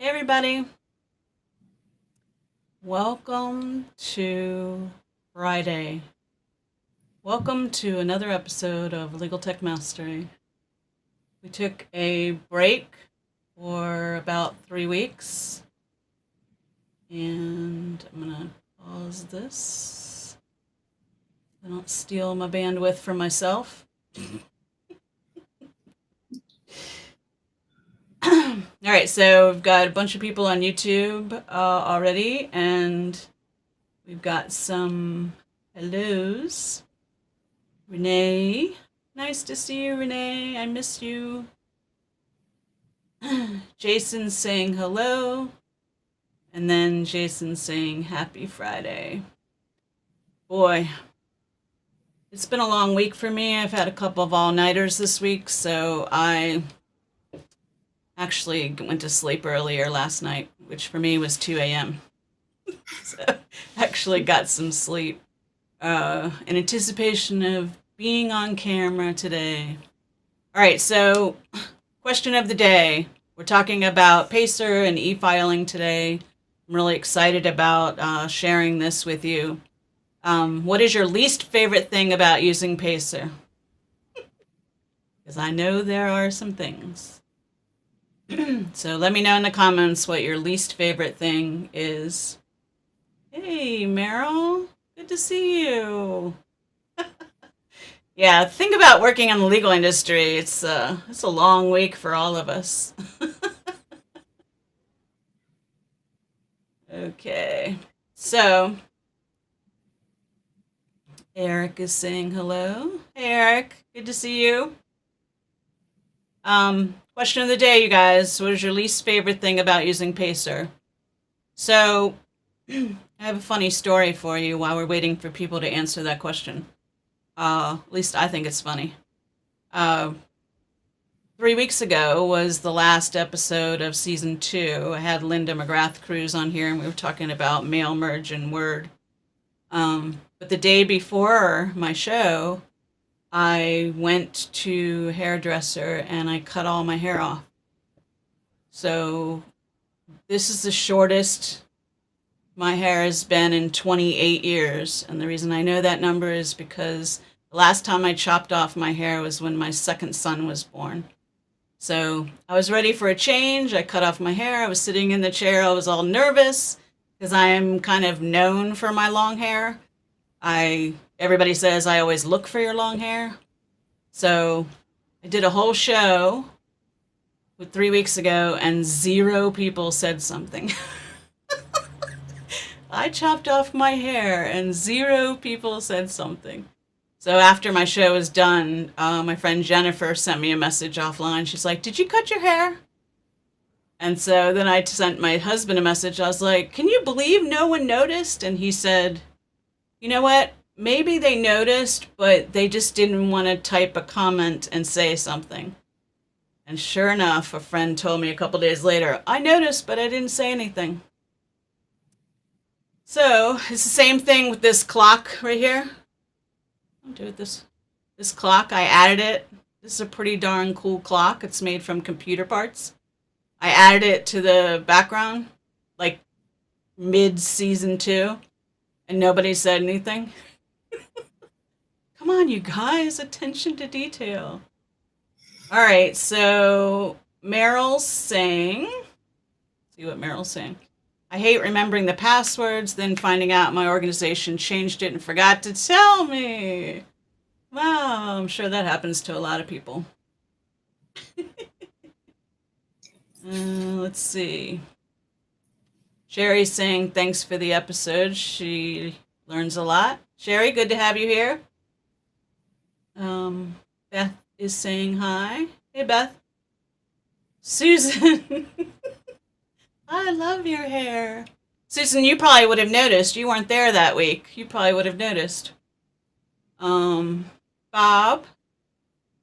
Hey everybody, welcome to Friday. Welcome to another episode of Legal Tech Mastery. We took a break for about 3 weeks, and I'm gonna pause this. I don't steal my bandwidth for myself. All right, so we've got a bunch of people on YouTube already, and we've got some hellos. Renee, nice to see you, Renee. I miss you. Jason's saying hello, and then Jason's saying happy Friday. Boy, it's been a long week for me. I've had a couple of all-nighters this week, so I actually went to sleep earlier last night, which for me was 2 a.m. So actually got some sleep in anticipation of being on camera today. All right, so question of the day. We're talking about PACER and e-filing today. I'm really excited about sharing this with you. What is your least favorite thing about using PACER? Because I know there are some things. So let me know in the comments what your least favorite thing is. Hey, Meryl. Good to see you. Yeah, think about working in the legal industry. It's a long week for all of us. Okay, so Eric is saying hello. Hey, Eric. Good to see you. Question of the day, you guys. What is your least favorite thing about using PACER? So, I have a funny story for you while we're waiting for people to answer that question. At least I think it's funny. 3 weeks ago was the last episode of season 2. I had Linda McGrath-Cruz on here, and we were talking about mail merge and Word. But the day before my show, I went to a hairdresser and I cut all my hair off. So this is the shortest my hair has been in 28 years. And the reason I know that number is because the last time I chopped off my hair was when my second son was born. So I was ready for a change. I cut off my hair. I was sitting in the chair. I was all nervous because I am kind of known for my long hair. Everybody says I always look for your long hair. So I did a whole show 3 weeks ago and 0 people said something. I chopped off my hair and 0 people said something. So after my show was done, my friend Jennifer sent me a message offline. She's like, "Did you cut your hair?" And so then I sent my husband a message. I was like, "Can you believe no one noticed?" And he said, "You know what? Maybe they noticed, but they just didn't want to type a comment and say something." And sure enough, a friend told me a couple days later, "I noticed, but I didn't say anything." So it's the same thing with this clock right here. I'll do it this clock. I added it. This is a pretty darn cool clock. It's made from computer parts. I added it to the background, like mid-season 2, and nobody said anything. Come on, you guys, attention to detail. All right, so Meryl's saying, let's see what Meryl's saying. "I hate remembering the passwords, then finding out my organization changed it and forgot to tell me." Wow, I'm sure that happens to a lot of people. Let's see. Sherry's saying thanks for the episode. She learns a lot. Sherry, good to have you here. Beth is saying hi. Hey, Beth. Susan. I love your hair. Susan, you probably would have noticed. You weren't there that week. You probably would have noticed. Bob.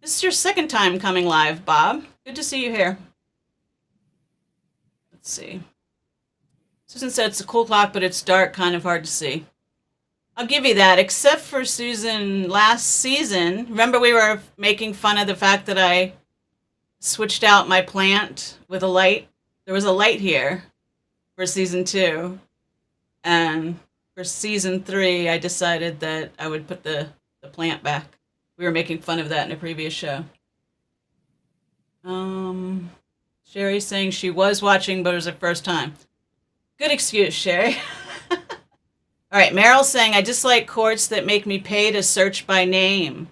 This is your second time coming live, Bob. Good to see you here. Let's see. Susan said it's a cool clock, but it's dark, kind of hard to see. I'll give you that, except for Susan last season. Remember we were making fun of the fact that I switched out my plant with a light? there was a light here for season 2, and for season 3, I decided that I would put the plant back. We were making fun of that in a previous show. Sherry's saying she was watching, but it was her first time. Good excuse, Sherry. All right, Meryl's saying, I dislike courts that make me pay to search by name.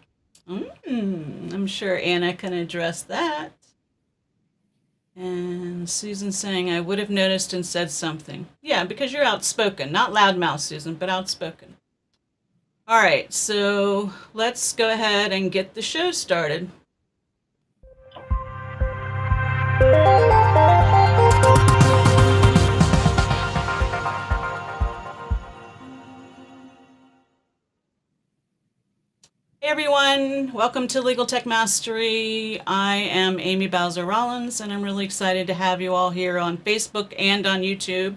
I'm sure Anna can address that. And Susan's saying, I would have noticed and said something. Yeah, because you're outspoken. Not loudmouth, Susan, but outspoken. All right, so let's go ahead and get the show started. Hey everyone, welcome to Legal Tech Mastery. I am Amy Bowser-Rollins, and I'm really excited to have you all here on Facebook and on YouTube.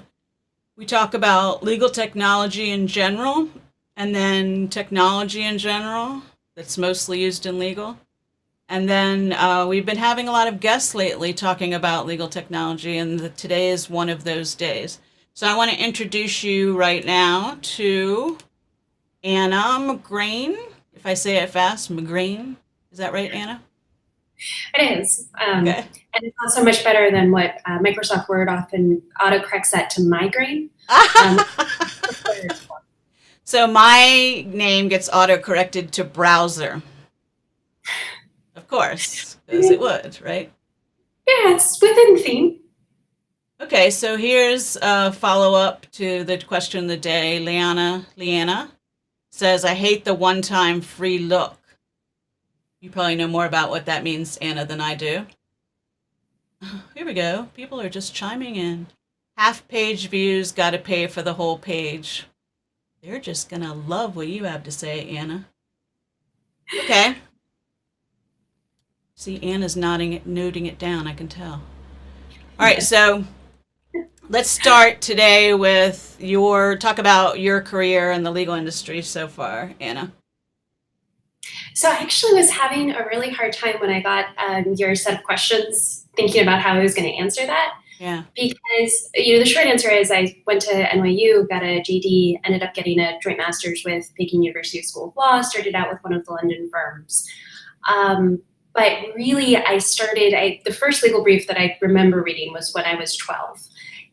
We talk about legal technology in general, and then technology in general that's mostly used in legal. And then we've been having a lot of guests lately talking about legal technology, and today is one of those days. So I want to introduce you right now to Anna McGrane. If I say it fast, McGrane. Is that right, Anna? It is. Okay. And it's not so much better than what Microsoft Word often autocorrects that to migraine. So my name gets autocorrected to browser. Of course, because it would, right? Yeah, it's within theme. Okay, so here's a follow-up to the question of the day. Leanna says, I hate the one-time free look. You probably know more about what that means, Anna, than I do. Here we go. People are just chiming in. Half-page views, got to pay for the whole page. They're just going to love what you have to say, Anna. Okay. See, Anna's noting it down, I can tell. All right, so let's start today with talk about your career in the legal industry so far, Anna. So I actually was having a really hard time when I got your set of questions, thinking about how I was going to answer that. Yeah. Because, the short answer is I went to NYU, got a JD, ended up getting a joint master's with Peking University School of Law, started out with one of the London firms. But really, the first legal brief that I remember reading was when I was 12.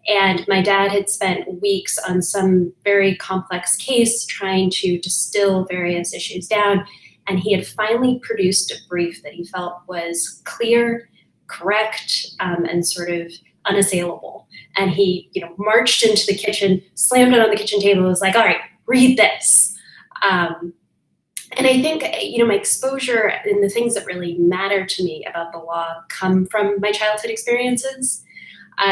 And my dad had spent weeks on some very complex case trying to distill various issues down. And he had finally produced a brief that he felt was clear, correct, and sort of unassailable. And he, marched into the kitchen, slammed it on the kitchen table, and was like, all right, read this. And I think, my exposure and the things that really matter to me about the law come from my childhood experiences.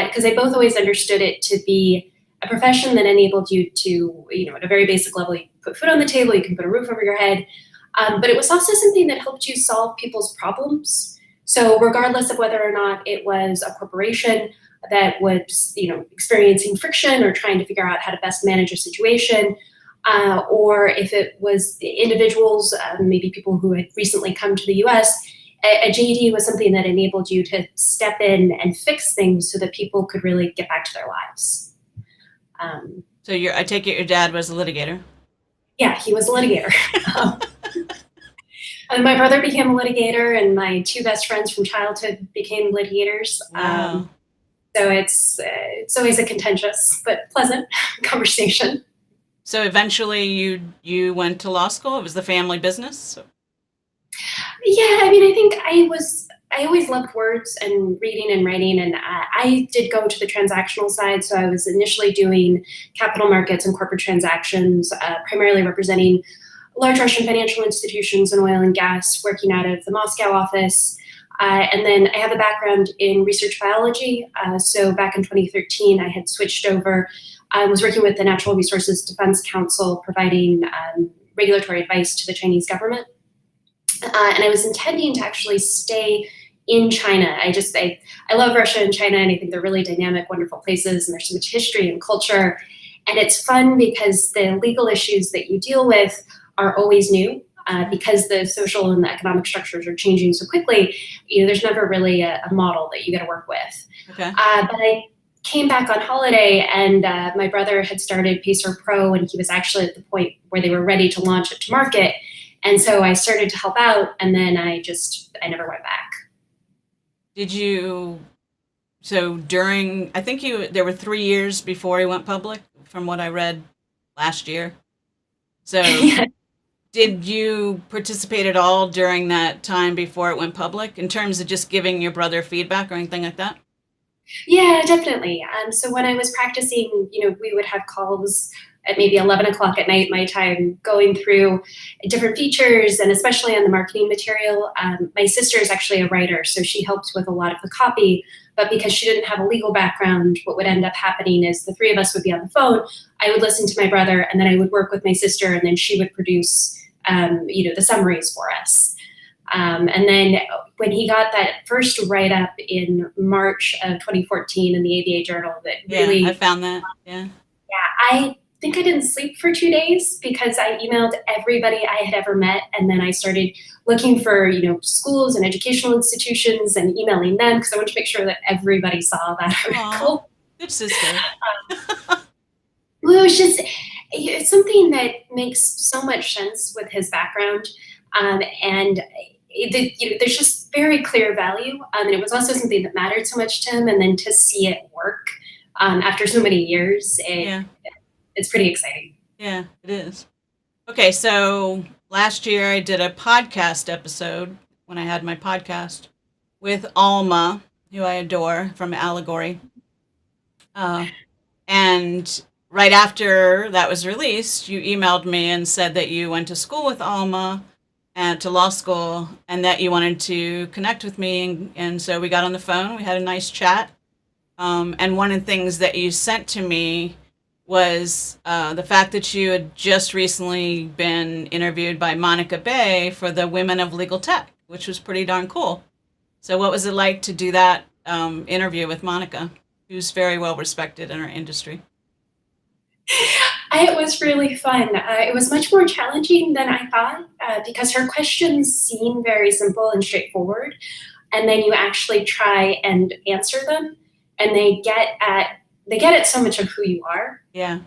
Because I both always understood it to be a profession that enabled you to, at a very basic level, you can put food on the table, you can put a roof over your head. But it was also something that helped you solve people's problems. So regardless of whether or not it was a corporation that was, experiencing friction or trying to figure out how to best manage a situation, or if it was individuals, maybe people who had recently come to the US, a JD was something that enabled you to step in and fix things so that people could really get back to their lives. So I take it your dad was a litigator? Yeah, he was a litigator. And my brother became a litigator, and my two best friends from childhood became litigators. Wow. So it's always a contentious but pleasant conversation. So eventually you went to law school? It was the family business? So. Yeah, I think I always loved words and reading and writing, and I did go to the transactional side. So I was initially doing capital markets and corporate transactions, primarily representing large Russian financial institutions and oil and gas, working out of the Moscow office. And then I have a background in research biology. So back in 2013, I had switched over. I was working with the Natural Resources Defense Council, providing regulatory advice to the Chinese government. And I was intending to actually stay in China. I love Russia and China, and I think they're really dynamic, wonderful places, and there's so much history and culture. And it's fun because the legal issues that you deal with are always new. Because the social and the economic structures are changing so quickly, there's never really a model that you got to work with. Okay. But I came back on holiday, and my brother had started PacerPro, and he was actually at the point where they were ready to launch it to market. And so I started to help out, and then I never went back. Did you, so during, I think there were 3 years before he went public, from what I read last year. So did you participate at all during that time before it went public in terms of just giving your brother feedback or anything like that? Yeah, definitely. So when I was practicing, we would have calls at maybe 11 o'clock at night, my time, going through different features, and especially on the marketing material. My sister is actually a writer, so she helped with a lot of the copy. But because she didn't have a legal background, what would end up happening is the three of us would be on the phone. I would listen to my brother, and then I would work with my sister, and then she would produce, the summaries for us. And then when he got that first write-up in March of 2014 in the ABA Journal, that really... I found that, yeah. I think I didn't sleep for 2 days because I emailed everybody I had ever met, and then I started looking for, schools and educational institutions and emailing them because I wanted to make sure that everybody saw that article. Aww, good sister. Well, it's something that makes so much sense with his background, and there's just very clear value, and it was also something that mattered so much to him, and then to see it work after so many years, it's pretty exciting. Yeah, it is. Okay, so last year I did a podcast episode when I had my podcast with Alma, who I adore, from Allegory. And right after that was released, you emailed me and said that you went to school with Alma and to law school, and that you wanted to connect with me. And so we got on the phone, we had a nice chat. And one of the things that you sent to me was the fact that you had just recently been interviewed by Monica Bay for the Women of Legal Tech, which was pretty darn cool. So what was it like to do that interview with Monica, who's very well respected in our industry? It was really fun. It was much more challenging than I thought because her questions seem very simple and straightforward, and then you actually try and answer them, and they get at so much of who you are. Yeah.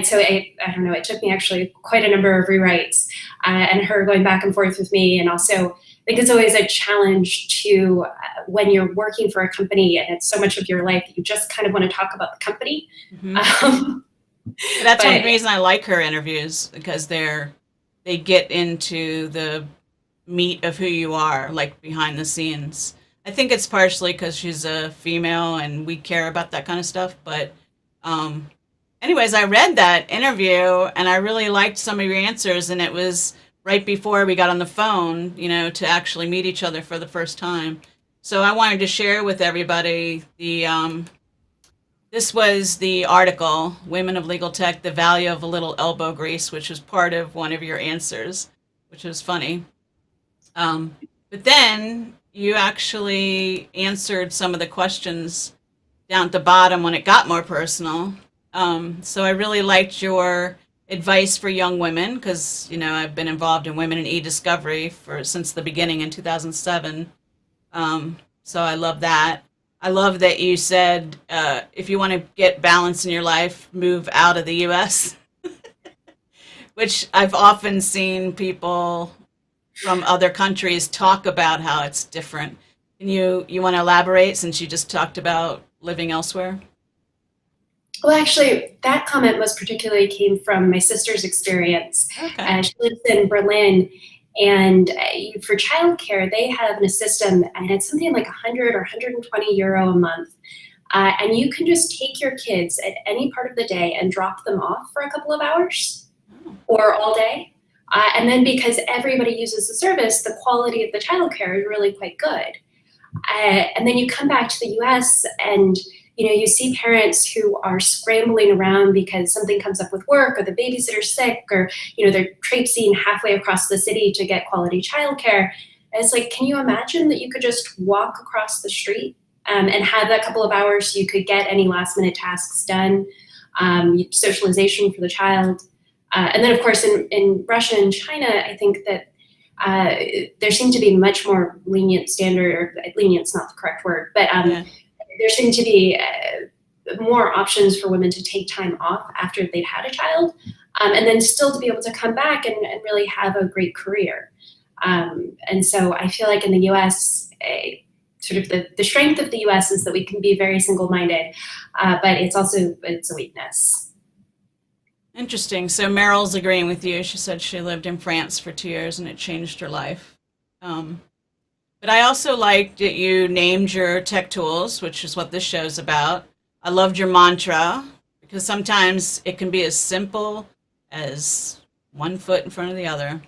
So I don't know, it took me actually quite a number of rewrites and her going back and forth with me. And also, I think it's always a challenge to when you're working for a company and it's so much of your life that you just kind of want to talk about the company. Mm-hmm. That's one reason I like her interviews, because they get into the meat of who you are, like behind the scenes. I think it's partially because she's a female and we care about that kind of stuff. But anyways, I read that interview and I really liked some of your answers. And it was right before we got on the phone, to actually meet each other for the first time. So I wanted to share with everybody this was the article, Women of Legal Tech, The Value of a Little Elbow Grease, which was part of one of your answers, which was funny. But then you actually answered some of the questions down at the bottom when it got more personal. So I really liked your advice for young women because, I've been involved in women in e-discovery since the beginning in 2007. So I love that. I love that you said if you want to get balance in your life, move out of the U.S., which I've often seen people from other countries talk about how it's different. Can you want to elaborate, since you just talked about living elsewhere? Well, actually, that comment particularly came from my sister's experience. Okay. She lives in Berlin, and for childcare, they have a system, and it's something like 100 or 120 euro a month. And you can just take your kids at any part of the day and drop them off for a couple of hours or all day. And then because everybody uses the service, the quality of the childcare is really quite good. And then you come back to the US and you see parents who are scrambling around because something comes up with work, or the babysitter's sick, or they're traipsing halfway across the city to get quality childcare. And it's like, can you imagine that you could just walk across the street and have that couple of hours so you could get any last minute tasks done, socialization for the child. And then, of course, in Russia and China, I think that there seemed to be much more lenient standard, or lenient's not the correct word, but there seemed to be more options for women to take time off after they've had a child, and then still to be able to come back and really have a great career. And so I feel like in the US, sort of the strength of the US is that we can be very single-minded, but it's a weakness. Interesting. So Meryl's agreeing with you. She said she lived in France for 2 years and it changed her life. But I also liked that you named your tech tools, which is what this show's about. I loved your mantra because sometimes it can be as simple as one foot in front of the other.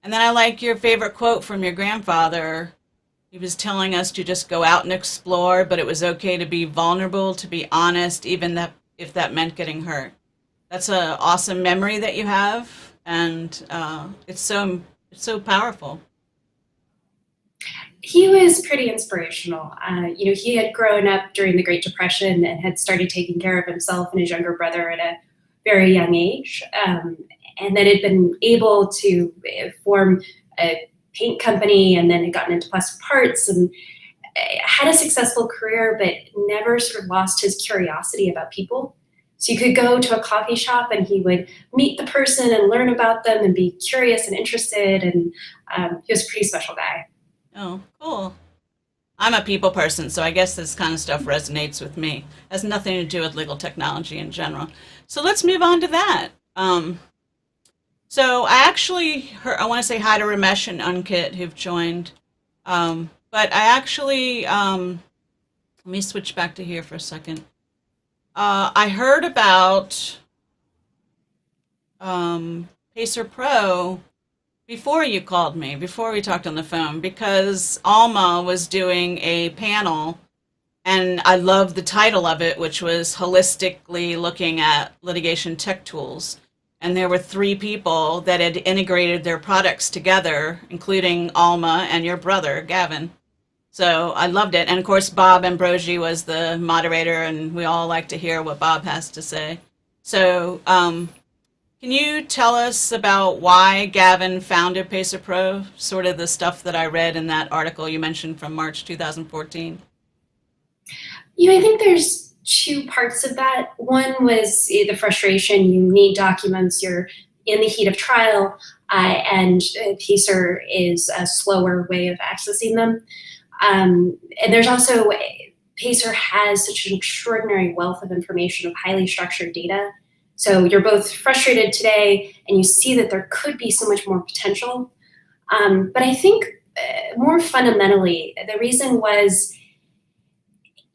And then I like your favorite quote from your grandfather. He was telling us to just go out and explore, but it was okay to be vulnerable, to be honest, even if that meant getting hurt. That's an awesome memory that you have, and it's so powerful. He was pretty inspirational. He had grown up during the Great Depression and had started taking care of himself and his younger brother at a very young age, and then had been able to form a paint company, and then had gotten into plastic parts and had a successful career, but never sort of lost his curiosity about people. So you could go to a coffee shop and he would meet the person and learn about them and be curious and interested, and he was a pretty special guy. Oh, cool. I'm a people person, so I guess this kind of stuff resonates with me. It has nothing to do with legal technology in general. So let's move on to that. So I actually heard, I want to say hi to Ramesh and Ankit who've joined. But I actually, let me switch back to here for a second. I heard about PacerPro before you called me, before we talked on the phone, because Alma was doing a panel, and I loved the title of it, which was Holistically Looking at Litigation Tech Tools. And there were 3 people that had integrated their products together, including Alma and your brother, Gavin. So I loved it. And of course, Bob Ambrogi was the moderator, and we all like to hear what Bob has to say. So can you tell us about why Gavin founded PacerPro, sort of the stuff that I read in that article you mentioned from March 2014? I think there's 2 parts of that. One was the frustration. You need documents. You're in the heat of trial, and PACER is a slower way of accessing them. And there's also, PACER has such an extraordinary wealth of information, of highly structured data. So you're both frustrated today, and you see that there could be so much more potential. But I think more fundamentally, the reason was,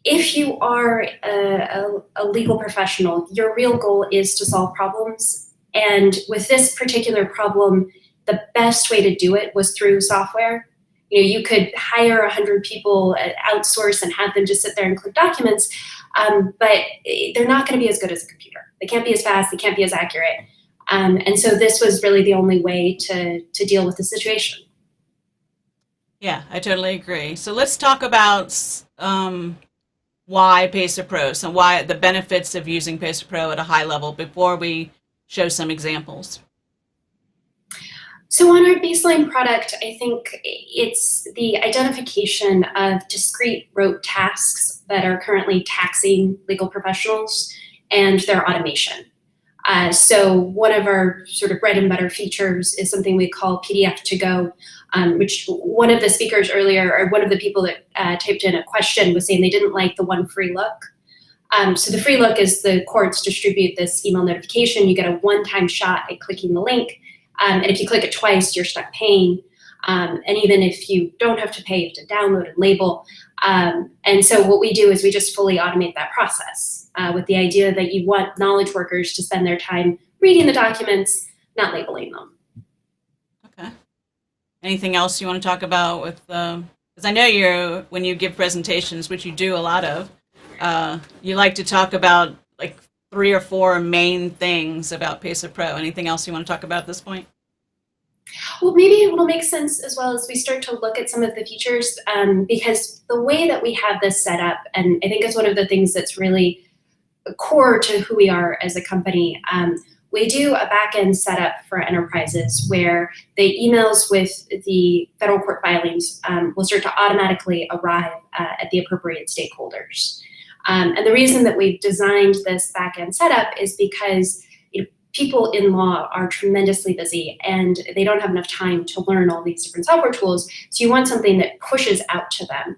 if you are a legal professional, your real goal is to solve problems. And with this particular problem, the best way to do it was through software. You could hire 100 people, outsource, and have them just sit there and click documents, but they're not going to be as good as a computer. They can't be as fast, they can't be as accurate. And so this was really the only way to deal with the situation. Yeah, I totally agree. So let's talk about why PacerPro, so why the benefits of using PacerPro at a high level before we show some examples. So on our baseline product, I think it's the identification of discrete rote tasks that are currently taxing legal professionals and their automation. So one of our sort of bread and butter features is something we call PDF to go, which one of the speakers earlier, or one of the people that typed in a question, was saying they didn't like the one free look. So the free look is the courts distribute this email notification. You get a one-time shot at clicking the link. And if you click it twice, you're stuck paying. And even if you don't have to pay, you have to download and label. And so what we do is we just fully automate that process with the idea that you want knowledge workers to spend their time reading the documents, not labeling them. Okay. Anything else you want to talk about with, because I know when you give presentations, which you do a lot of, you like to talk about like 3 or 4 main things about PacerPro. Anything else you want to talk about at this point? Well, maybe it will make sense as well as we start to look at some of the features, because the way that we have this set up, and I think it's one of the things that's really core to who we are as a company, we do a back-end setup for enterprises where the emails with the federal court filings will start to automatically arrive at the appropriate stakeholders. And the reason that we've designed this back-end setup is because people in law are tremendously busy and they don't have enough time to learn all these different software tools. So you want something that pushes out to them,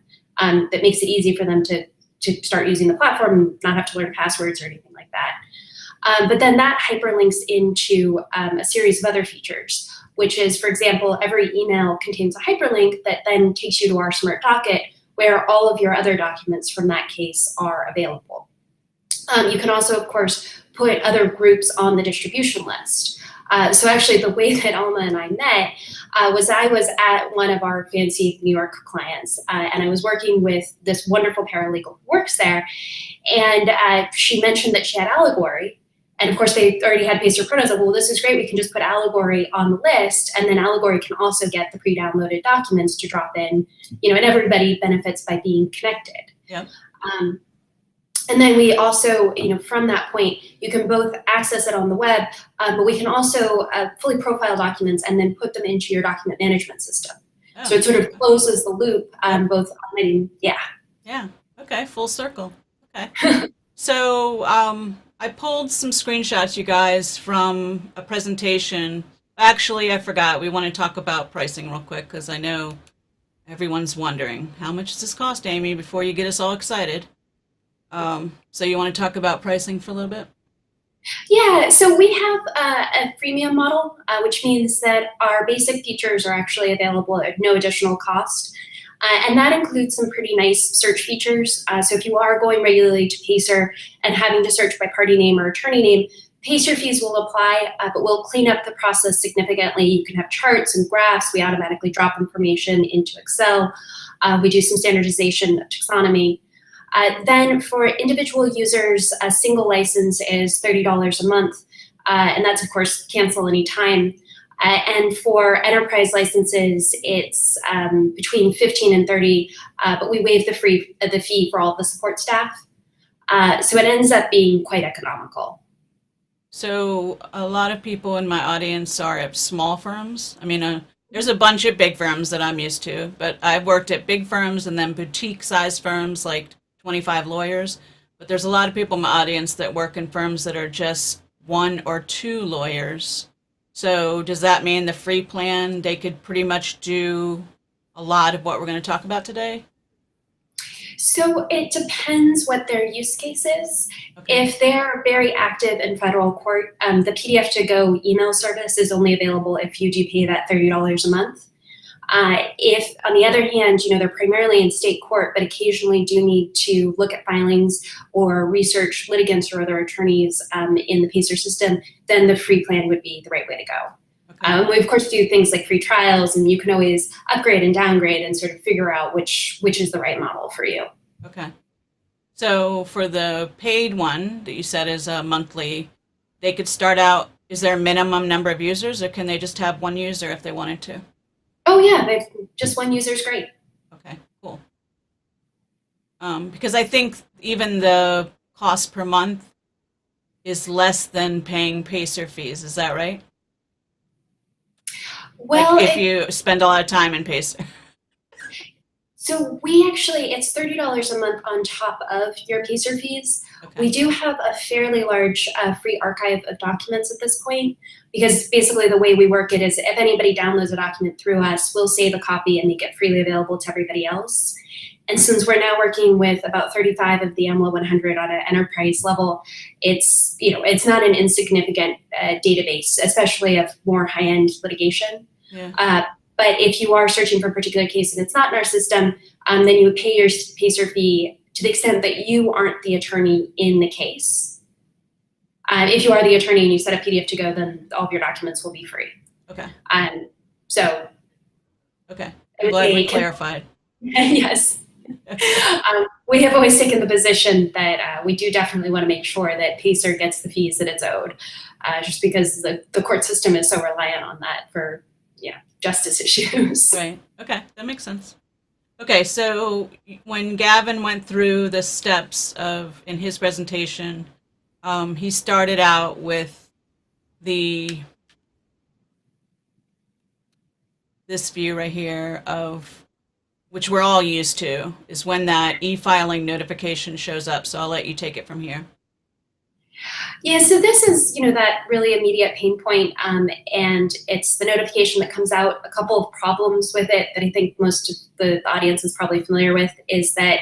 that makes it easy for them to start using the platform and not have to learn passwords or anything like that. But then that hyperlinks into a series of other features, which is, for example, every email contains a hyperlink that then takes you to our smart docket where all of your other documents from that case are available. You can also, of course, put other groups on the distribution list. So actually the way that Alma and I met was I was at one of our fancy New York clients, and I was working with this wonderful paralegal who works there, and she mentioned that she had Allegory, and of course they already had PacerPro. I was like, well, this is great, we can just put Allegory on the list, and then Allegory can also get the pre-downloaded documents to drop in, and everybody benefits by being connected. Yep. And then we also, from that point, you can both access it on the web, but we can also fully profile documents and then put them into your document management system. Oh. So it sort of closes the loop, both automating, yeah. Yeah, okay, full circle. Okay. So I pulled some screenshots, you guys, from a presentation. Actually, I forgot. We want to talk about pricing real quick because I know everyone's wondering, how much does this cost, Amy, before you get us all excited? So you want to talk about pricing for a little bit? Yeah, so we have a freemium model, which means that our basic features are actually available at no additional cost. And that includes some pretty nice search features. So if you are going regularly to PACER and having to search by party name or attorney name, PACER fees will apply, but we'll clean up the process significantly. You can have charts and graphs. We automatically drop information into Excel. We do some standardization of taxonomy. Then for individual users, a single license is $30 a month, and that's, of course, cancel anytime. And for enterprise licenses, it's between $15 and $30, but we waive the fee for all the support staff. So it ends up being quite economical. So a lot of people in my audience are at small firms. I mean, there's a bunch of big firms that I'm used to, but I've worked at big firms and then boutique-sized firms like 25 lawyers, but there's a lot of people in my audience that work in firms that are just 1 or 2 lawyers. So does that mean the free plan, they could pretty much do a lot of what we're going to talk about today? So it depends what their use case is. Okay. If they're very active in federal court, the PDF to go email service is only available if you do pay that $30 a month. If, on the other hand, they're primarily in state court, but occasionally do need to look at filings or research litigants or other attorneys in the PACER system, then the free plan would be the right way to go. Okay. We, of course, do things like free trials, and you can always upgrade and downgrade and sort of figure out which is the right model for you. Okay. So for the paid one that you said is monthly, they could start out, is there a minimum number of users, or can they just have 1 user if they wanted to? Oh yeah, just 1 user is great. Okay, cool. Because I think even the cost per month is less than paying PACER fees. Is that right? Well, like if you spend a lot of time in PACER. So we actually, it's $30 a month on top of your PACER fees. Okay. We do have a fairly large free archive of documents at this point, because basically the way we work it is if anybody downloads a document through us, we'll save a copy and make it freely available to everybody else. And since we're now working with about 35 of the AMLA 100 on an enterprise level, it's not an insignificant database, especially of more high-end litigation. Yeah. But if you are searching for a particular case and it's not in our system, then you would pay your PACER fee to the extent that you aren't the attorney in the case. If you are the attorney and you set a PDF to go, then all of your documents will be free. Okay. So. Okay. I'm glad we clarified. Yes. We have always taken the position that we do definitely want to make sure that PACER gets the fees that it's owed, just because the court system is so reliant on that for justice issues. Right. Okay, that makes sense. Okay, so when Gavin went through the steps in his presentation, he started out with this view right here of which we're all used to, is when that e-filing notification shows up. So I'll let you take it from here. Yeah, so this is, that really immediate pain point, and it's the notification that comes out. A couple of problems with it that I think most of the audience is probably familiar with is that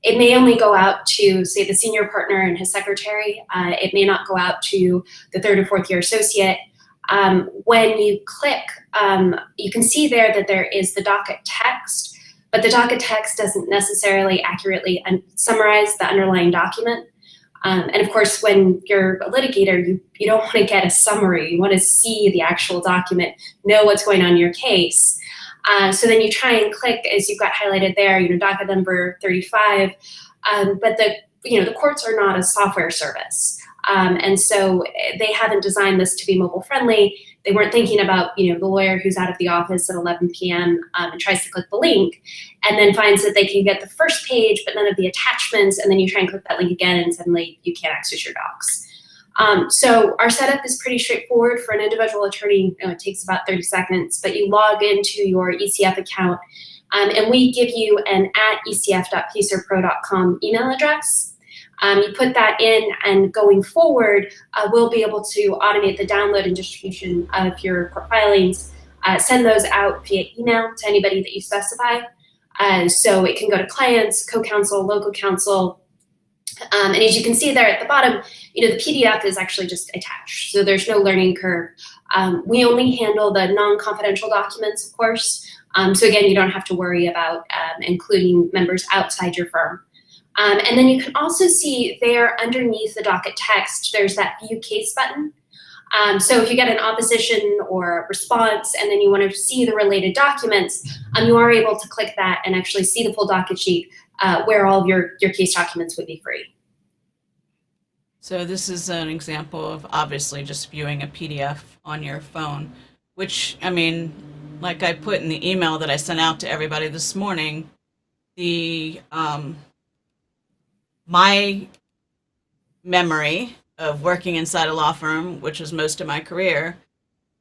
it may only go out to, say, the senior partner and his secretary. It may not go out to the third or fourth year associate. When you click, you can see there that there is the docket text, but the docket text doesn't necessarily accurately summarize the underlying document. And of course, when you're a litigator, you don't want to get a summary. You want to see the actual document, know what's going on in your case. So then you try and click, as you've got highlighted there, docket number 35. But the courts are not a software service. And so they haven't designed this to be mobile friendly. They weren't thinking about, the lawyer who's out of the office at 11 p.m. And tries to click the link and then finds that they can get the first page, but none of the attachments. And then you try and click that link again and suddenly you can't access your docs. So our setup is pretty straightforward for an individual attorney. It takes about 30 seconds, but you log into your ECF account and we give you an @ecf.pacerpro.com email address. You put that in, and going forward, we'll be able to automate the download and distribution of your court filings, send those out via email to anybody that you specify. So it can go to clients, co-counsel, local counsel. And as you can see there at the bottom, the PDF is actually just attached. So there's no learning curve. We only handle the non-confidential documents, of course. So again, you don't have to worry about including members outside your firm. And then you can also see there underneath the docket text, there's that view case button. So if you get an opposition or a response and then you want to see the related documents, you are able to click that and actually see the full docket sheet where all of your case documents would be free. So this is an example of obviously just viewing a PDF on your phone, which, I mean, like I put in the email that I sent out to everybody this morning, my memory of working inside a law firm, which was most of my career,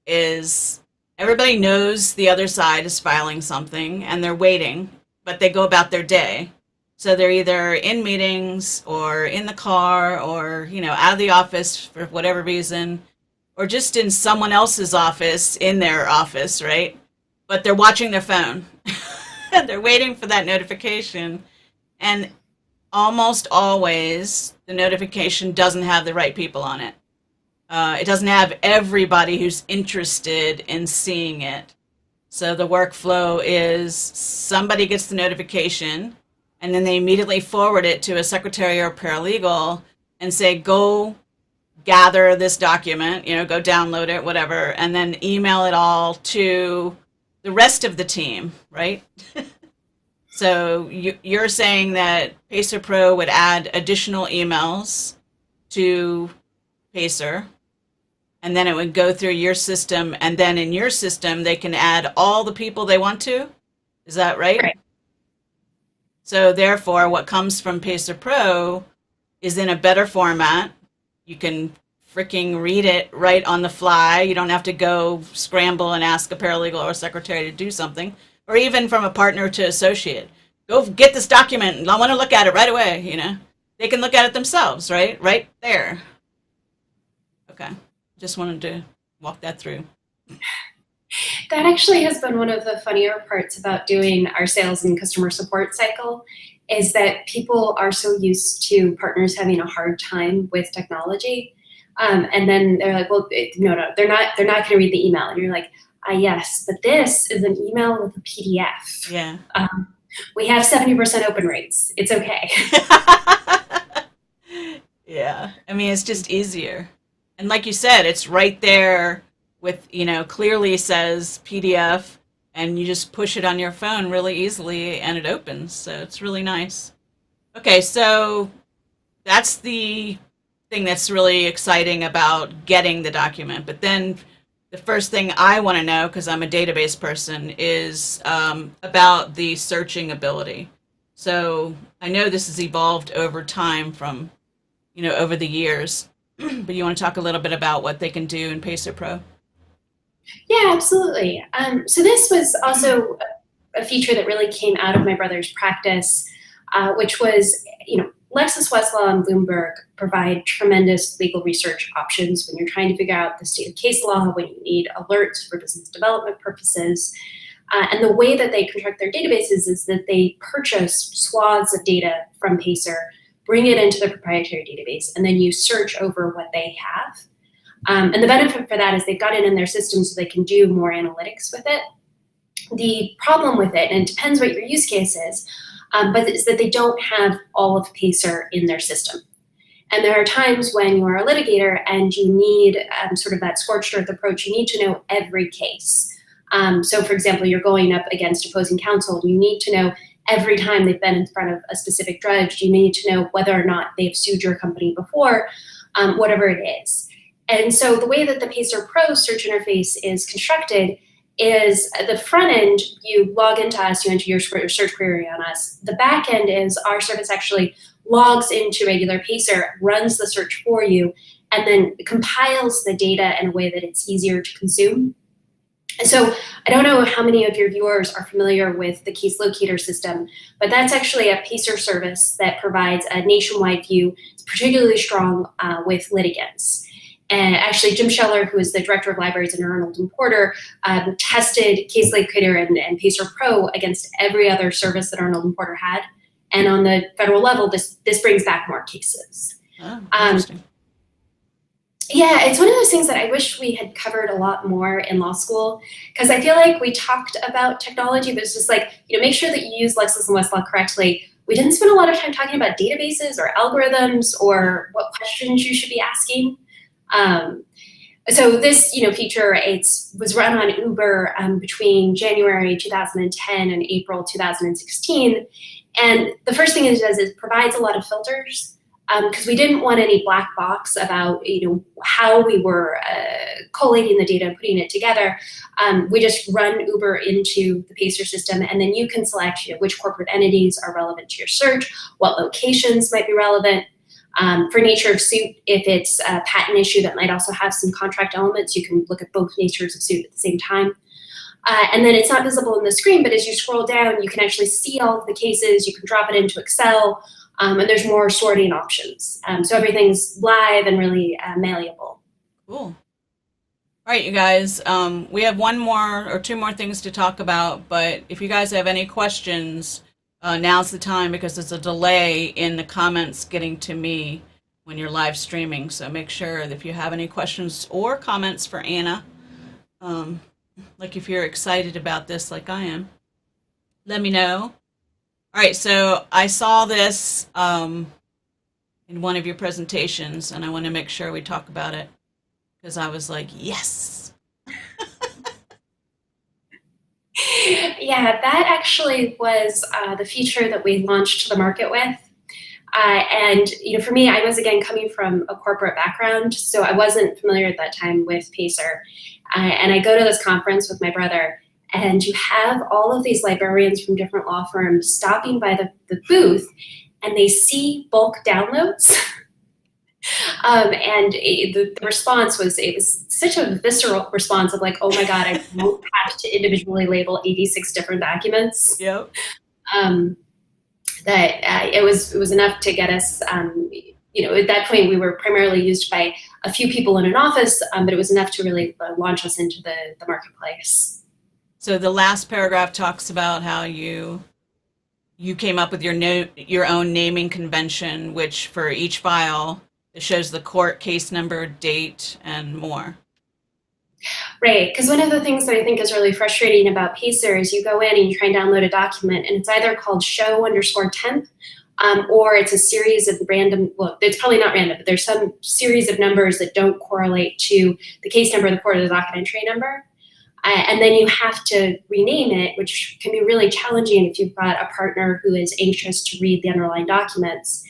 is everybody knows the other side is filing something and they're waiting, but they go about their day. So they're either in meetings or in the car or, out of the office for whatever reason, or just in someone else's office, in their office, right? But they're watching their phone. They're waiting for that notification. And almost always the notification doesn't have the right people on it. It doesn't have everybody who's interested in seeing it. So the workflow is somebody gets the notification and then they immediately forward it to a secretary or paralegal and say, go gather this document, go download it, whatever, and then email it all to the rest of the team, right? So you're saying that PacerPro would add additional emails to Pacer, and then it would go through your system, and then in your system they can add all the people they want to? Is that right? Right. So therefore, what comes from PacerPro is in a better format. You can freaking read it right on the fly. You don't have to go scramble and ask a paralegal or a secretary to do something. Or even from a partner to associate. Go get this document. I want to look at it right away, They can look at it themselves, right? Right there. Okay. Just wanted to walk that through. That actually has been one of the funnier parts about doing our sales and customer support cycle, is that people are so used to partners having a hard time with technology. And then they're like, well, no, they're not going to read the email. And you're like, yes, but this is an email with a PDF. Yeah. We have 70% open rates. It's okay. Yeah. I mean, it's just easier. And like you said, it's right there with, clearly says PDF, and you just push it on your phone really easily and it opens. So it's really nice. Okay, so that's the thing that's really exciting about getting the document. But then the first thing I want to know, because I'm a database person, is about the searching ability. So I know this has evolved over time from, over the years. But you want to talk a little bit about what they can do in PacerPro? Yeah, absolutely. So this was also a feature that really came out of my brother's practice, which was, Lexis, Westlaw, and Bloomberg provide tremendous legal research options when you're trying to figure out the state of case law, when you need alerts for business development purposes. And the way that they construct their databases is that they purchase swaths of data from PACER, bring it into their proprietary database, and then you search over what they have. And the benefit for that is they've got it in their system so they can do more analytics with it. The problem with it, and it depends what your use case is, but it's that they don't have all of PACER in their system. And there are times when you are a litigator and you need sort of that scorched earth approach. You need to know every case. So for example, you're going up against opposing counsel. You need to know every time they've been in front of a specific judge. You need to know whether or not they've sued your company before, whatever it is. And so the way that the PacerPro search interface is constructed is the front end, you log into us, you enter your search query on us. The back end is our service actually logs into regular PACER, runs the search for you, and then compiles the data in a way that it's easier to consume. And so I don't know how many of your viewers are familiar with the case locator system, but that's actually a PACER service that provides a nationwide view. It's particularly strong with litigants. And actually, Jim Scheller, who is the director of libraries at Arnold and Porter, tested Case Locator and PacerPro against every other service that Arnold and Porter had. And on the federal level, this brings back more cases. Oh, interesting. Yeah, it's one of those things that I wish we had covered a lot more in law school, because I feel like we talked about technology, but it's just like, make sure that you use Lexis and Westlaw correctly. We didn't spend a lot of time talking about databases or algorithms or what questions you should be asking. So this, feature, was run on Uber between January 2010 and April 2016. And the first thing it does is provides a lot of filters because we didn't want any black box about, how we were collating the data and putting it together. We just run Uber into the PACER system, and then you can select, which corporate entities are relevant to your search, what locations might be relevant. For nature of suit, if it's a patent issue that might also have some contract elements, you can look at both natures of suit at the same time. And then it's not visible in the screen, but as you scroll down, you can actually see all of the cases. You can drop it into Excel, and there's more sorting options. So everything's live and really malleable. Cool. All right, you guys, we have one more or two more things to talk about, but if you guys have any questions, now's the time, because there's a delay in the comments getting to me when you're live streaming. So make sure that if you have any questions or comments for Anna, like if you're excited about this like I am, let me know. All right, so I saw this in one of your presentations, and I want to make sure we talk about it because I was like, yes. Yeah, that actually was the feature that we launched the market with. And for me, I was again coming from a corporate background, so I wasn't familiar at that time with PACER. And I go to this conference with my brother, and you have all of these librarians from different law firms stopping by the booth, and they see bulk downloads. And the response was, it was such a visceral response of like, oh my God, I won't have to individually label 86 different documents. Yep. That it was enough to get us, at that point we were primarily used by a few people in an office, but it was enough to really launch us into the marketplace. So the last paragraph talks about how you came up with your own naming convention, which for each file, it shows the court case number, date, and more. Right, because one of the things that I think is really frustrating about PACER is you go in and you try and download a document, and it's either called show_temp, or it's a series of random, well, it's probably not random, but there's some series of numbers that don't correlate to the case number, the court, or the docket entry number. And then you have to rename it, which can be really challenging if you've got a partner who is anxious to read the underlying documents.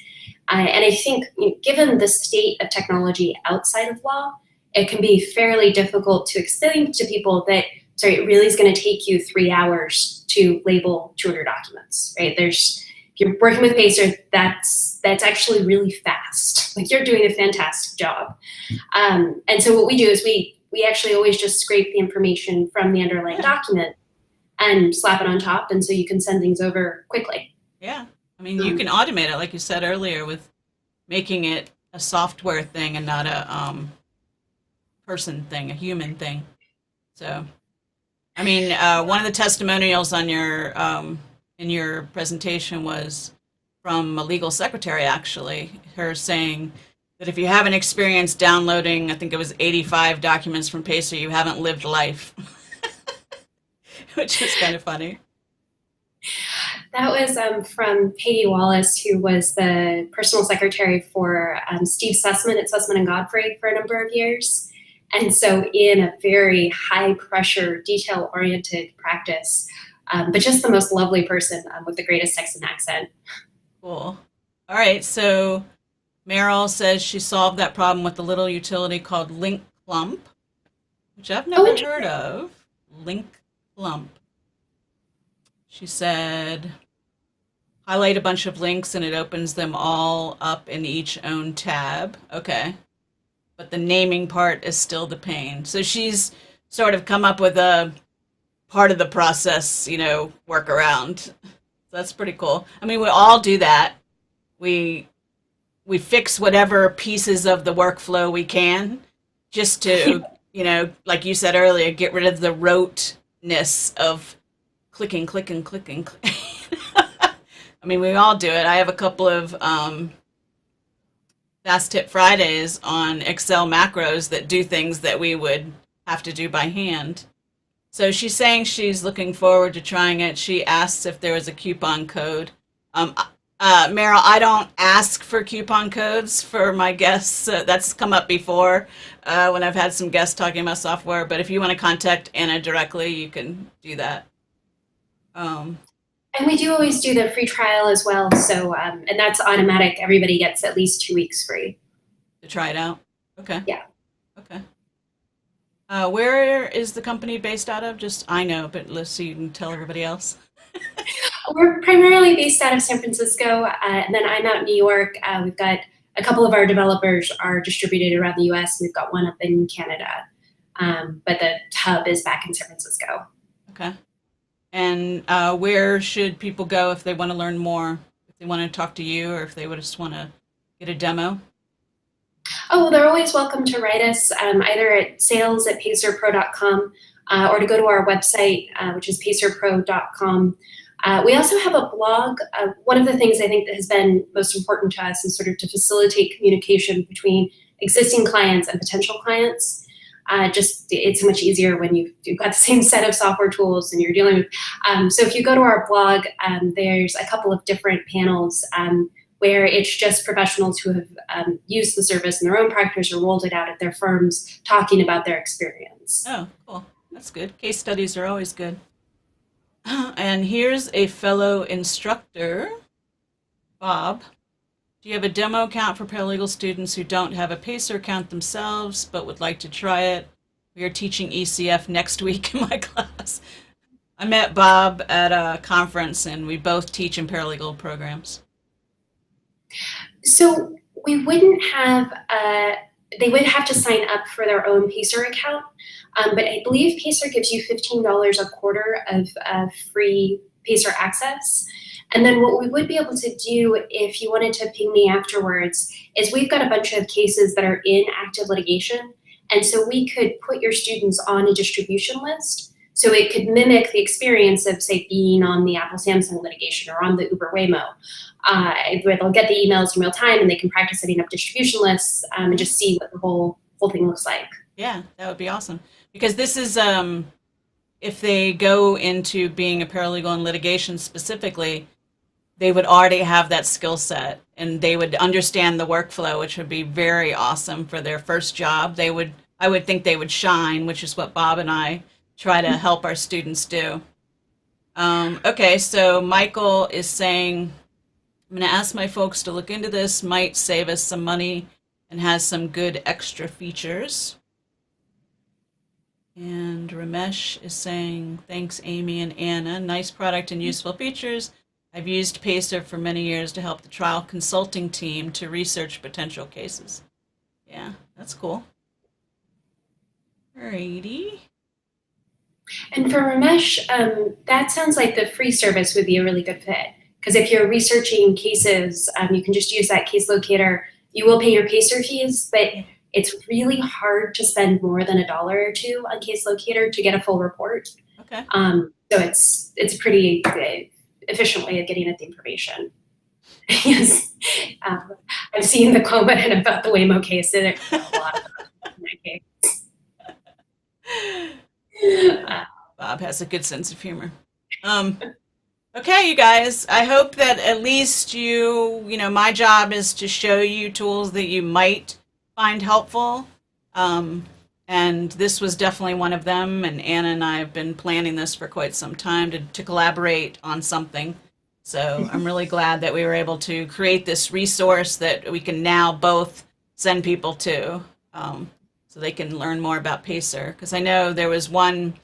And I think given the state of technology outside of law, it can be fairly difficult to explain to people that, it really is going to take you 3 hours to label 200 documents, right? If you're working with PACER, that's actually really fast. Like, you're doing a fantastic job. And so what we do is we actually always just scrape the information from the underlying document, and slap it on top, and so you can send things over quickly. Yeah. I mean, you can automate it, like you said earlier, with making it a software thing and not a person thing, a human thing. So, I mean, one of the testimonials on your in your presentation was from a legal secretary, actually, her saying that if you haven't experienced downloading, I think it was 85 documents from Pacer, you haven't lived life, which is kind of funny. That was from Katie Wallace, who was the personal secretary for Steve Sussman at Sussman and Godfrey for a number of years. And so in a very high pressure, detail oriented practice, but just the most lovely person with the greatest Texan accent. Cool. All right. So Meryl says she solved that problem with a little utility called Link Clump, which I've never heard of. Link Clump. She said, highlight a bunch of links and it opens them all up in each own tab. Okay. But the naming part is still the pain. So she's sort of come up with a part of the process, workaround. That's pretty cool. I mean, we all do that. We fix whatever pieces of the workflow we can just to, like you said earlier, get rid of the roteness of clicking. I mean, we all do it. I have a couple of Fast Tip Fridays on Excel macros that do things that we would have to do by hand. So she's saying she's looking forward to trying it. She asks if there was a coupon code. Meryl, I don't ask for coupon codes for my guests. That's come up before when I've had some guests talking about software. But if you want to contact Anna directly, you can do that. And we do always do the free trial as well. So, and that's automatic. Everybody gets at least 2 weeks free. To try it out? Okay. Yeah. Okay. Where is the company based out of? Just I know, but let's so you can tell everybody else. We're primarily based out of San Francisco, and then I'm out in New York. We've got a couple of our developers are distributed around the U.S. We've got one up in Canada, but the hub is back in San Francisco. Okay. And where should people go if they want to learn more? If they want to talk to you, or if they would just want to get a demo? Oh, well, they're always welcome to write us either at sales@pacerpro.com or to go to our website, which is pacerpro.com. We also have a blog. One of the things I think that has been most important to us is sort of to facilitate communication between existing clients and potential clients. It's much easier when you've got the same set of software tools and you're dealing with. So if you go to our blog, there's a couple of different panels where it's just professionals who have used the service in their own practice or rolled it out at their firms talking about their experience. Oh, cool. That's good. Case studies are always good. And here's a fellow instructor, Bob. Do you have a demo account for paralegal students who don't have a PACER account themselves but would like to try it? We are teaching ECF next week in my class. I met Bob at a conference and we both teach in paralegal programs. So we wouldn't have, they would have to sign up for their own PACER account, but I believe PACER gives you $15 a quarter of free PACER access. And then what we would be able to do if you wanted to ping me afterwards is we've got a bunch of cases that are in active litigation. And so we could put your students on a distribution list. So it could mimic the experience of, say, being on the Apple Samsung litigation or on the Uber Waymo, where they'll get the emails in real time and they can practice setting up distribution lists and just see what the whole thing looks like. Yeah, that would be awesome. Because this is, if they go into being a paralegal in litigation specifically, they would already have that skill set and they would understand the workflow, which would be very awesome for their first job. I would think they would shine, which is what Bob and I try to help our students do. Okay, so Michael is saying, I'm going to ask my folks to look into this, might save us some money and has some good extra features. And Ramesh is saying, thanks Amy and Anna, nice product and useful features. I've used PACER for many years to help the trial consulting team to research potential cases. Yeah, that's cool. Alrighty. And for Ramesh, that sounds like the free service would be a really good fit. Because if you're researching cases, you can just use that case locator. You will pay your PACER fees, but Yeah. it's really hard to spend more than $1 or $2 on case locator to get a full report. Okay. So it's a pretty efficient way of getting at the information. Yes, I've seen the comment about the Waymo case. There's a lot of in that case. Bob has a good sense of humor. Okay, you guys, I hope that at least my job is to show you tools that you might find helpful. And this was definitely one of them. And Anna and I have been planning this for quite some time to collaborate on something. So I'm really glad that we were able to create this resource that we can now both send people to, so they can learn more about PACER. Because I know there was one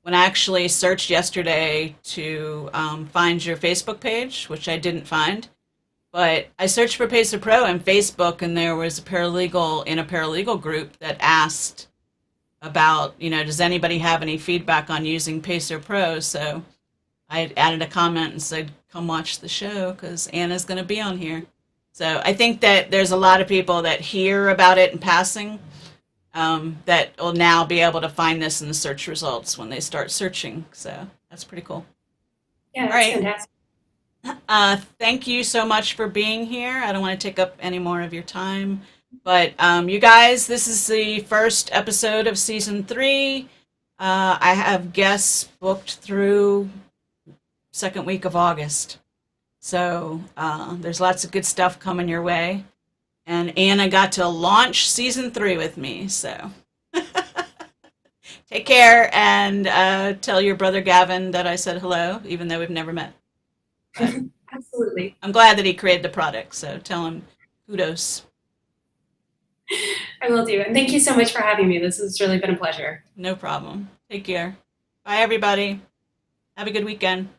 when I actually searched yesterday to find your Facebook page, which I didn't find. But I searched for PacerPro on Facebook, and there was a paralegal in a paralegal group that asked about, does anybody have any feedback on using PacerPro? So I added a comment and said, come watch the show because Anna's going to be on here. So I think that there's a lot of people that hear about it in passing, that will now be able to find this in the search results when they start searching. So that's pretty cool. Yeah, that's All right. fantastic. Thank you so much for being here. I don't want to take up any more of your time. But you guys, this is the first episode of season 3. I have guests booked through second week of August. So there's lots of good stuff coming your way. And Anna got to launch season 3 with me. So take care and tell your brother Gavin that I said hello, even though we've never met. But Absolutely. I'm glad that he created the product. So tell him kudos. I will do. And thank you so much for having me. This has really been a pleasure. No problem. Take care. Bye, everybody. Have a good weekend.